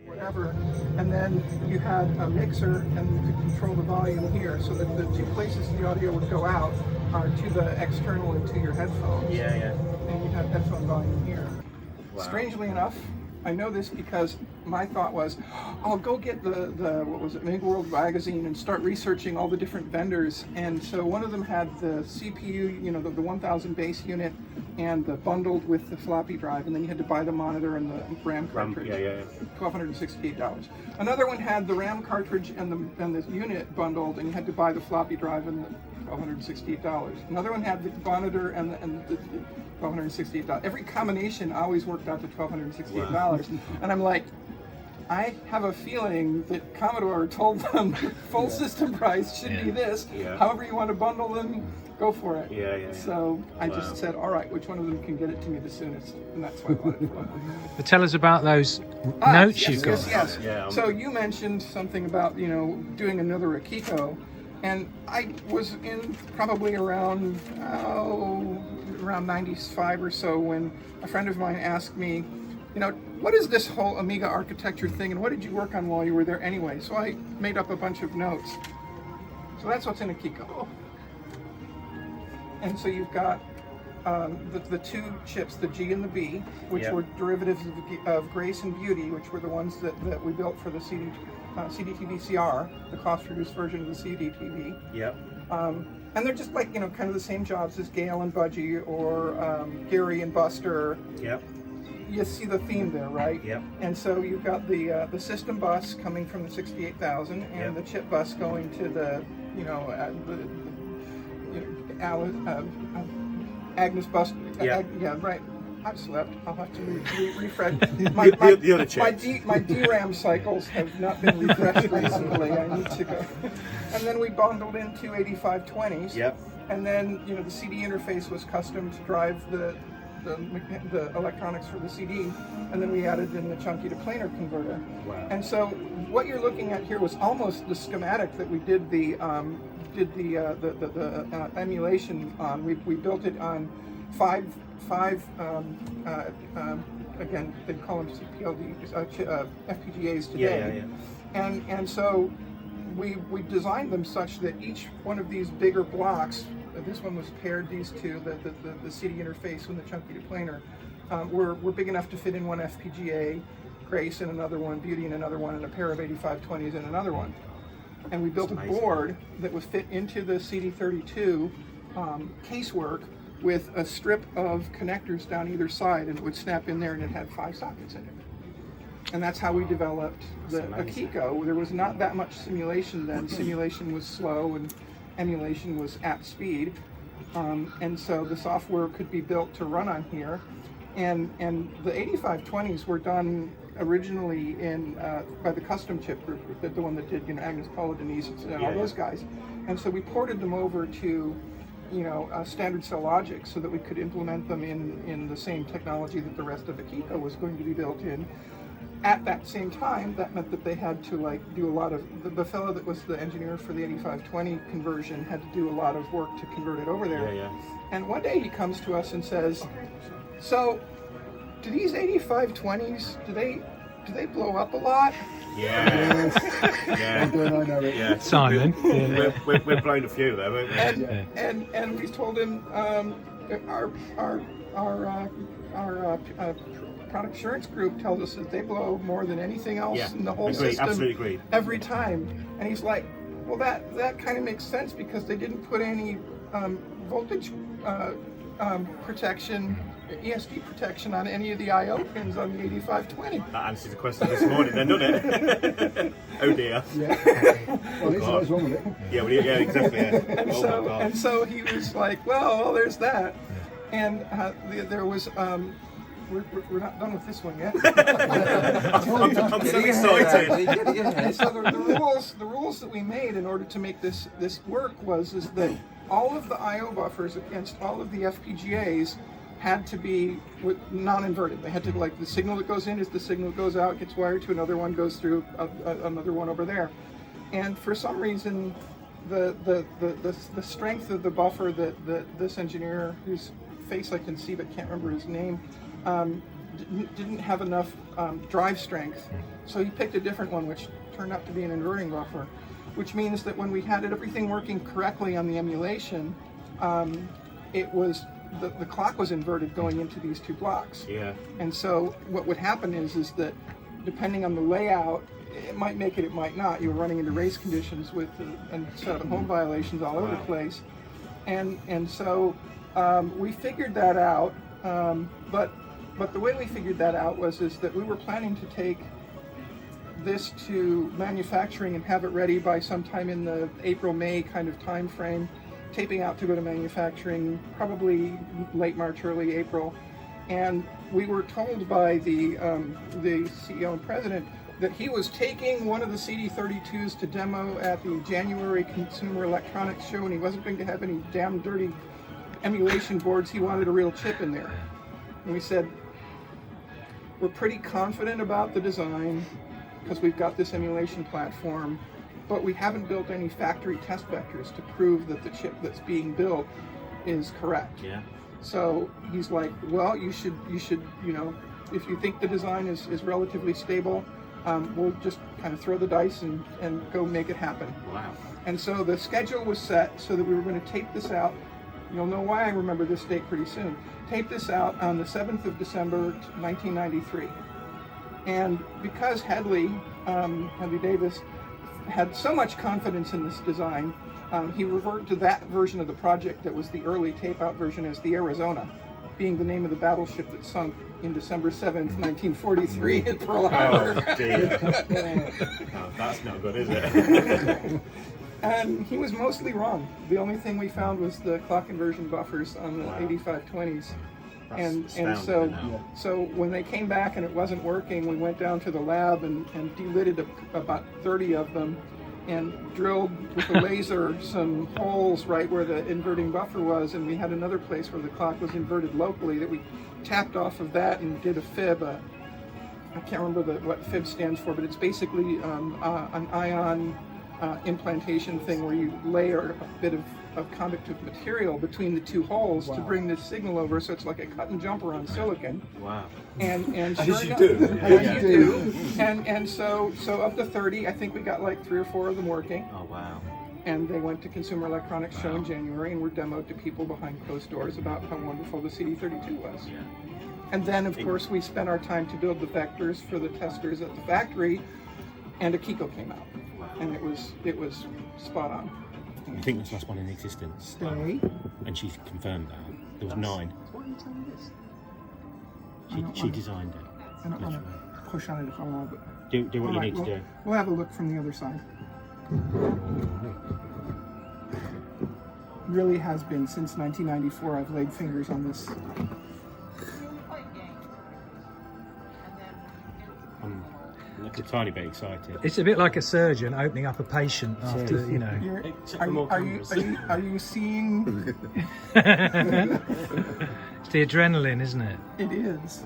Whatever, and then you had a mixer and you could control the volume here, so that the two places the audio would go out are to the external and to your headphones. Yeah, yeah. And you have headphone volume here. Wow. Strangely enough, I know this because my thought was, I'll go get the what was it, Amiga World magazine and start researching all the different vendors. And so one of them had the CPU, you know, the 1000 base unit, and the bundled with the floppy drive, and then you had to buy the monitor and the RAM cartridge. Yeah. $1,268. Another one had the RAM cartridge and the unit bundled, and you had to buy the floppy drive and the $1,268. Another one had the monitor and the $1,268. Every combination always worked out to $1,268. Wow. And I'm like, I have a feeling that Commodore told them full system price should be this. Yeah. However you want to bundle them, go for it. Yeah. So I just said, all right, which one of them can get it to me the soonest? And that's what I wanted for them. But tell us about those notes you've got. Yes. Yeah. So you mentioned something about, you know, doing another Akiko. And I was in probably around 95 or so when a friend of mine asked me, you know, what is this whole Amiga architecture thing, and what did you work on while you were there anyway? So I made up a bunch of notes. So that's what's in Akiko. And so you've got the two chips, the G and the B, which were derivatives of Grace and Beauty, which were the ones that we built for the CD-TV CR, the cost-reduced version of the CD-TV. Yep. And they're just like, you know, kind of the same jobs as Gale and Budgie or Gary and Buster. Yep. You see the theme there, right? Yep. And so you've got the system bus coming from the 68,000 and the chip bus going to the, you know, Agnes bus. Yeah, right. I've slept. I'll have to refresh. My DRAM cycles have not been refreshed recently. I need to go. And then we bundled in two 8520s. Yep. And then, you know, the CD interface was custom to drive the electronics for the CD, and then we added in the chunky to planar converter. Wow. And so what you're looking at here was almost the schematic that we did the emulation on. We built it on five again, they call them CPLD FPGAs today. Yeah. And so we designed them such that each one of these bigger blocks, this one was paired, these two, the CD interface and the chunky to planar, were big enough to fit in one FPGA, Grace in another one, Beauty in another one, and a pair of 8520s in another one. And we built a board that would fit into the CD32 casework with a strip of connectors down either side, and it would snap in there, and it had 5 sockets in it. And that's how we developed the Akiko. There was not that much simulation then. Simulation was slow and emulation was at speed. And so the software could be built to run on here. And the 8520s were done originally by the custom chip group, the one that did, you know, Agnes Paula Denise and all those guys. And so we ported them over to, you know, standard cell logic so that we could implement them in the same technology that the rest of Akiko was going to be built in. At that same time, that meant that they had to like do a lot of, the fellow that was the engineer for the 8520 conversion had to do a lot of work to convert it over there. And one day he comes to us and says, so do these 8520s, do they blow up a lot? Simon. We're blowing a few though, aren't we? And we told him our product assurance group tells us that they blow more than anything else in the whole system. Absolutely agreed. Every time. And he's like, well, that kind of makes sense because they didn't put any voltage protection, ESD protection on any of the I/O pins on the 8520. That answers the question this morning then, doesn't it? Oh dear. Well, what's wrong with it? Yeah, exactly. And so he was like, well, there's that. And there was we're not done with this one yet. I'm so excited. And so the rules that we made in order to make this work is that all of the I/O buffers against all of the FPGAs had to be non-inverted. They had to, like, the signal that goes in is the signal that goes out, gets wired to another one, goes through another one over there. And for some reason, the strength of the buffer that this engineer, whose face I can see but can't remember his name, didn't have enough drive strength. So he picked a different one, which turned out to be an inverting buffer, which means that when we had everything working correctly on the emulation, it was the clock was inverted going into these two blocks. Yeah. And so what would happen is that depending on the layout, it might make it, it might not. You were running into race conditions with and set of home violations all over the place, and so we figured that out. But the way we figured that out is that we were planning to take this to manufacturing and have it ready by sometime in the April-May kind of time frame, taping out to go to manufacturing probably late March, early April. And we were told by the CEO and president that he was taking one of the CD32s to demo at the January Consumer Electronics Show, and he wasn't going to have any damn dirty emulation boards. He wanted a real chip in there. And we said, we're pretty confident about the design because we've got this emulation platform, but we haven't built any factory test vectors to prove that the chip that's being built is correct. Yeah. So he's like, well, you should, you know, if you think the design is relatively stable, we'll just kind of throw the dice and go make it happen. Wow. And so the schedule was set so that we were going to tape this out. You'll know why I remember this date pretty soon. Tape this out on the 7th of December, 1993. And because Headley Davis, had so much confidence in this design, he reverted to that version of the project that was the early tape-out version as the Arizona, being the name of the battleship that sunk in December 7th, 1943 at Pearl Harbor. Oh, dear. Oh, that's not good, is it? And he was mostly wrong. The only thing we found was the clock conversion buffers on the 8520s. And so when they came back and it wasn't working, we went down to the lab and delidded about 30 of them and drilled with a laser some holes right where the inverting buffer was, and we had another place where the clock was inverted locally that we tapped off of that and did a fib. I can't remember what fib stands for, but it's basically an ion implantation thing where you layer a bit of conductive material between the two holes to bring this signal over, so it's like a cut and jumper on silicon. Wow. And As sure you enough, do. as you do. And so of the 30, I think we got like 3 or 4 of them working. Oh, wow. And they went to Consumer Electronics Show in January and were demoed to people behind closed doors about how wonderful the CD32 was. Yeah. And then, of course, we spent our time to build the vectors for the testers at the factory, and Akiko came out, and it was spot on. I think that's the last one in existence. Stay. And she's confirmed that. There was 9. Why are you telling me this? She designed it. I don't want to push on it if I want, but Do what you all right, need to do. We'll have a look from the other side. Really has been since 1994. I've laid fingers on this. I'm like a tiny bit excited. It's a bit like a surgeon opening up a patient after, you know. Are you seeing? It's the adrenaline, isn't it? It is.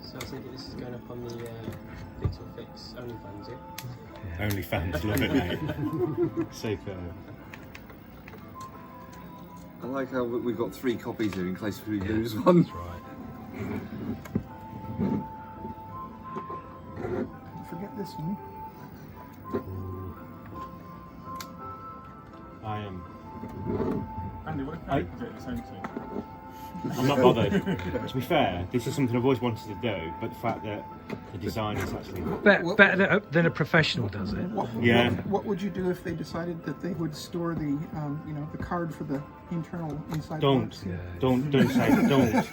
So I think this is going up on the PixelFix OnlyFans, yeah? OnlyFans, love it, mate. Super. I like how we've got 3 copies here in case we lose one. That's right. Forget this one. I am. Andy, what if you do it the same thing? I'm not bothered. To be fair, this is something I've always wanted to do, but the fact that the design is actually... Better than a professional does it. What would you do if they decided that they would store the, the card for the internal inside Don't. box? Yeah. Don't say don't.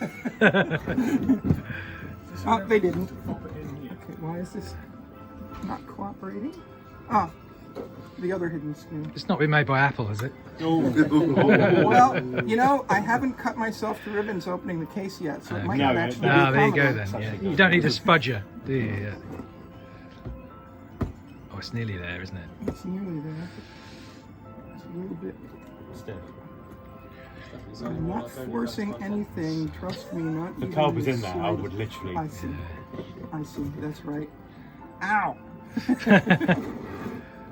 Oh, they didn't. Pop it in here. Okay, why is this not cooperating? Ah, the other hidden screw. It's not been made by Apple, is it? Well, you know, I haven't cut myself to ribbons opening the case yet, so it might not actually be Ah, there you go accommodated. then. Yeah. You don't need a spudger, do you? Yeah. Oh, it's nearly there, isn't it? It's nearly there. It's a little bit. I'm not forcing anything. Trust me, not The even card was in the there. I slightest. would literally. I see. I see. That's right. Ow.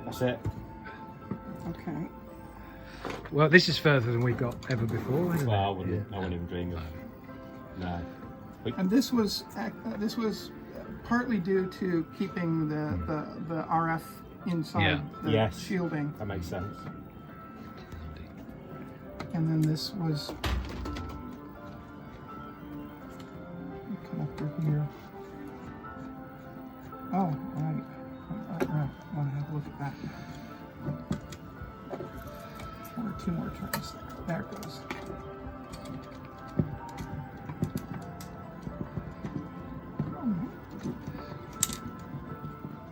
That's it. Okay. Well, this is further than we've got ever before, isn't Well, I it? wouldn't. I wouldn't even dream of. No. And this was partly due to keeping the RF inside the Yes. shielding, That makes sense. and then this was the connector here. Oh, right. I want to have a look at that. One or two more turns. There it goes.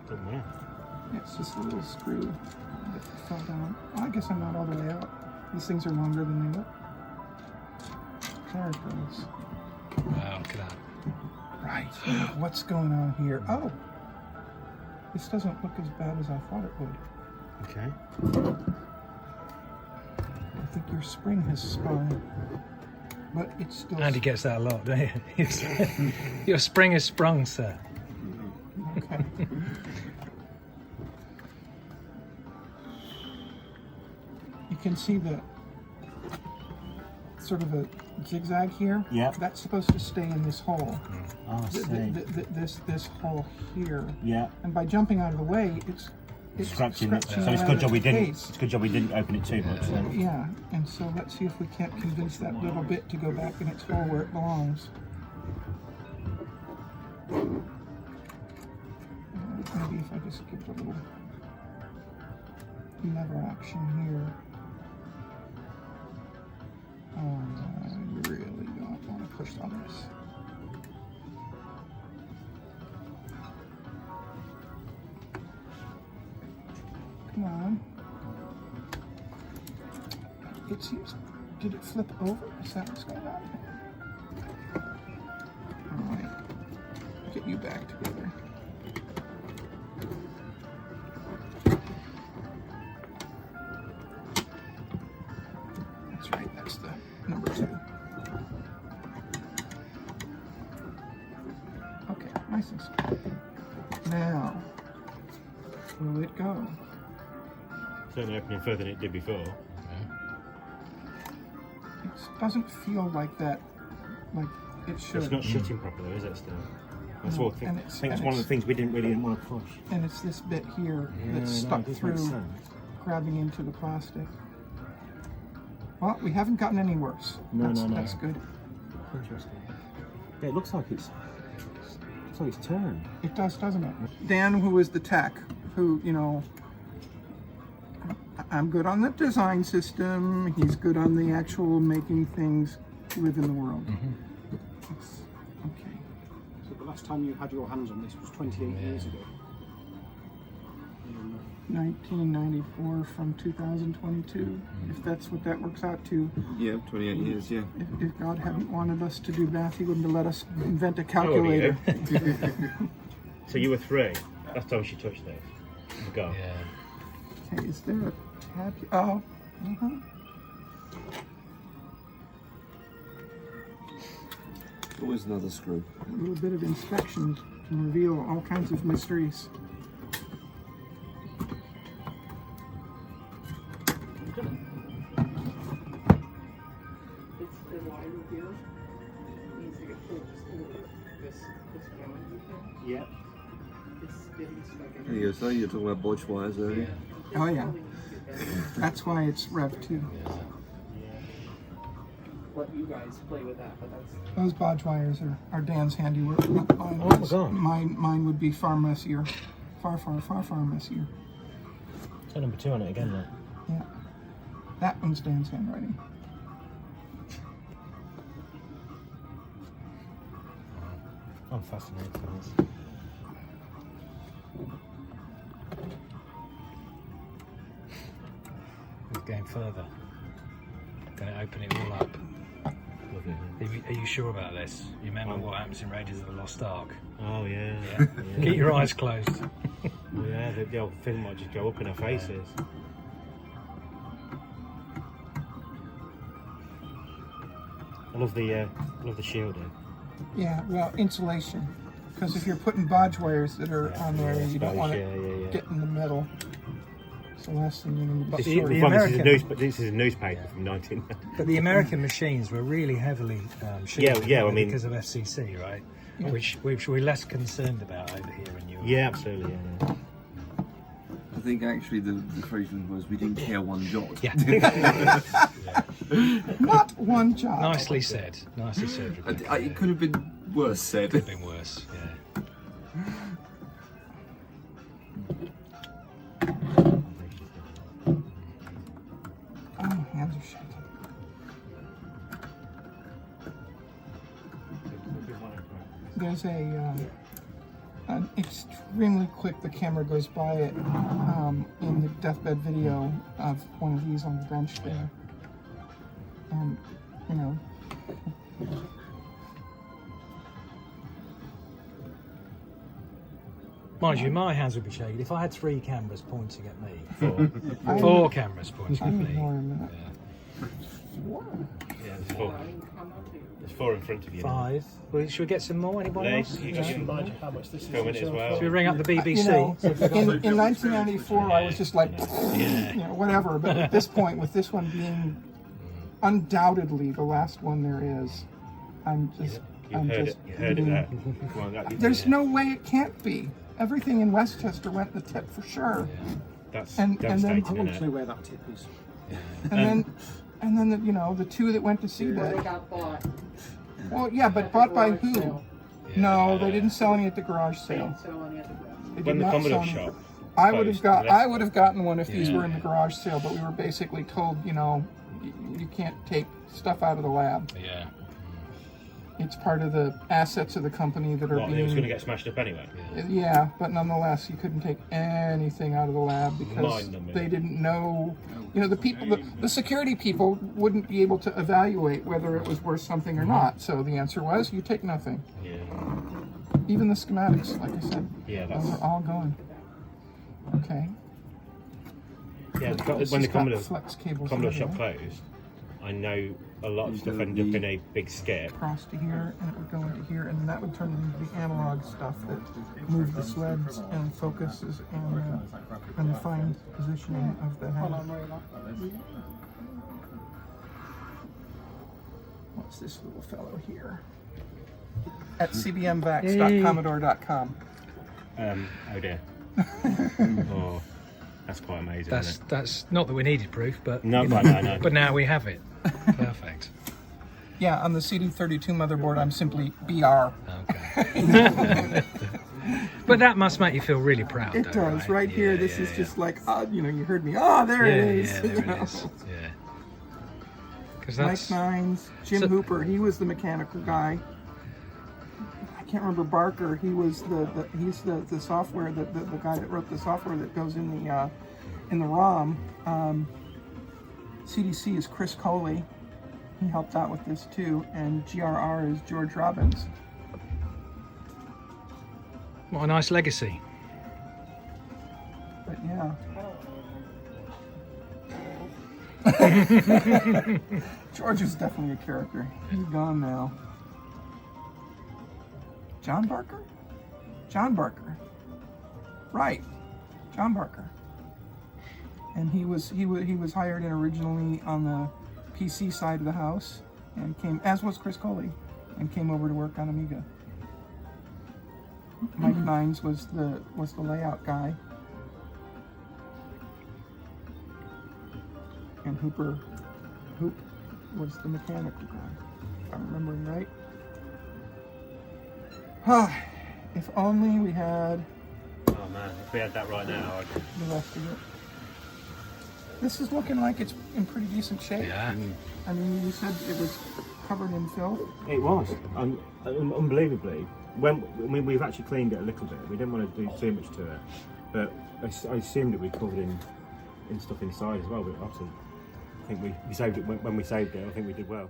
Good man. It's just a little screw that fell down. I guess I'm not all the way out. These things are longer than they look. There it goes. Wow, look at that. Right. What's going on here? Oh! This doesn't look as bad as I thought it would. Okay. I think your spring has sprung. But it's still... Andy gets that a lot, don't you? Your spring is sprung, sir. Okay. You can see the sort of a zigzag here. Yeah. That's supposed to stay in this hole. Oh, I see. This hole here. Yeah. And by jumping out of the way, it's Scratching it. So it's around good job we the didn't. case. It's good job we didn't open it too much. Then. Yeah, and so let's see if we can't convince that little bit to go back in its hole where it belongs. Maybe if I just give it a little lever action here. Oh, I really don't want to push on this. Come on. It seems. Did it flip over? Is that what's going on? Alright. Get you back together. That's right, that's the number 2. Okay, nice and slow. Now, will it go? Certainly opening further than it did before. It doesn't feel like that, like it should. It's not shutting properly, is it? Still. That's what I think. And I it's- think it's and one of the it's- things we didn't want to push. And it's this bit here that's no, stuck it does make through, sense. grabbing into the plastic. Well, we haven't gotten any worse. No. That's good. Interesting. Yeah, it looks like it's turned. It does, doesn't it? Dan, who is the tech, who, you know, I'm good on the design system. He's good on the actual making things live in the world. It's, okay. So the last time you had your hands on this was 28 years ago. 1994 from 2022, if that's what that works out to. Yeah, 28 years, yeah. If God hadn't wanted us to do math, he wouldn't have let us invent a calculator. So you were 3. Last time she touched this. Go. Yeah. Okay, is there a tab? Oh, Always another screw. a little bit of inspection can reveal all kinds of mysteries. It's the wire here. It needs to get pulled just a little bit. This one. Yeah. It's getting stuck in. There you go, so you're talking about bodge wires earlier. Oh yeah. That's why it's Rev 2. Let you guys play with that, but that's Those bodge wires are Dan's handiwork. Not mine. Oh my God. Mine would be far messier. Far messier. So number 2 on it again, look. Yeah. That one's Dan's handwriting. I'm fascinated by this. going further. Going to open it all up. Are you sure about this? You remember what happens in Raiders of the Lost Ark? Oh yeah. Yeah. Keep your eyes closed. Yeah, the old film might just go up in our faces. I love the shielding. Yeah, well, insulation. Because if you're putting bodge wires that are on there, you don't want it get in the middle. It's the last thing you need. This, The this is a newspaper from 19. But the American machines were really heavily shielded I mean, because of FCC, right? Yeah. Which we're less concerned about over here in Europe. Yeah, absolutely. Yeah. I think actually the phrase was we didn't care one jot. Yeah. Not one job. Nicely said. Nicely said. It could have been worse said. Could have been worse. Yeah. Oh, my hands are shaking. There's an extremely quick, the camera goes by it in the deathbed video of one of these on the bench there. You know. Mind you, my hands would be shaking if I had 3 cameras pointing at me. 4 cameras pointing at I'm me. ignoring that. Yeah, there's 4. There's 4 in front of you. 5. Well, should we get some more? Anybody else? You just remind you how much this is. Filming it as well. Should we ring up the BBC? You know, in 1994, I was just like, you know, whatever. But at this point, with this one being undoubtedly the last one there is, I'm just. You heard it there. Come on, There's no way it can't be. Everything in Westchester went the tip for sure. That's And then- devastating, I want to isn't know it? where that tip is. And then the, you know, the 2 that went to They seabed. got bought. Well, yeah, but bought by who? No, they didn't sell any at the garage sale. So any at the ground. They did When the not Commodore sell any. shop. I would have closed, I would have gotten one if these were in the garage sale, but we were basically told, you know, you can't take stuff out of the lab. Yeah. It's part of the assets of the company that are What, it was going to being. get smashed up anyway? Yeah, but nonetheless, you couldn't take anything out of the lab because Mind-numbing. they didn't know. You know, the people, the security people wouldn't be able to evaluate whether it was worth something or not. So the answer was, you take nothing. Yeah. Even the schematics, like I said, Yeah, those are all gone. Okay. Yeah, This when the has got Commodore flex cables shop everywhere. closed, I know a lot of stuff ended up in a big skip. Across to here, and it would go into here, and then that would turn into the analog stuff that moved the sleds and focuses and the fine positioning of the head. What's this little fellow here? At cbmvax.commodore.com. Oh dear. Oh, that's quite amazing. Isn't it? That's not that we needed proof, but No, you know, no. but now we have it. Perfect. Yeah, on the CD32 motherboard, I'm simply BR. Okay. But that must make you feel really proud. It though, does. Right here, Yeah, this yeah, is yeah. just like, you know, you heard me. Oh, there it is. Yeah, you there know. it is. Yeah. Because Mike that's Nines, Jim So- Hooper, he was the mechanical guy. I can't remember Barker. He was he's the software the guy that wrote the software that goes in the ROM. CDC is Chris Coley. He helped out with this too, and GRR is George Robbins. what a nice legacy. But yeah. George is definitely a character. He's gone now. John Barker? John Barker. Right. John Barker. And he was hired in originally on the PC side of the house and came, as was Chris Coley, and came over to work on Amiga. Mike Nines was the layout guy. And Hoop was the mechanical guy, if I'm remembering right. If only we had Oh man, if we had that right now, the rest of it. This is looking like it's in pretty decent shape. Yeah. I mean, you said it was covered in filth. it was. Unbelievably, we've actually cleaned it a little bit. We didn't want to do too much to it, but I assumed it would be covered in stuff inside as well. But obviously, I think we saved it when we saved it. I think we did well.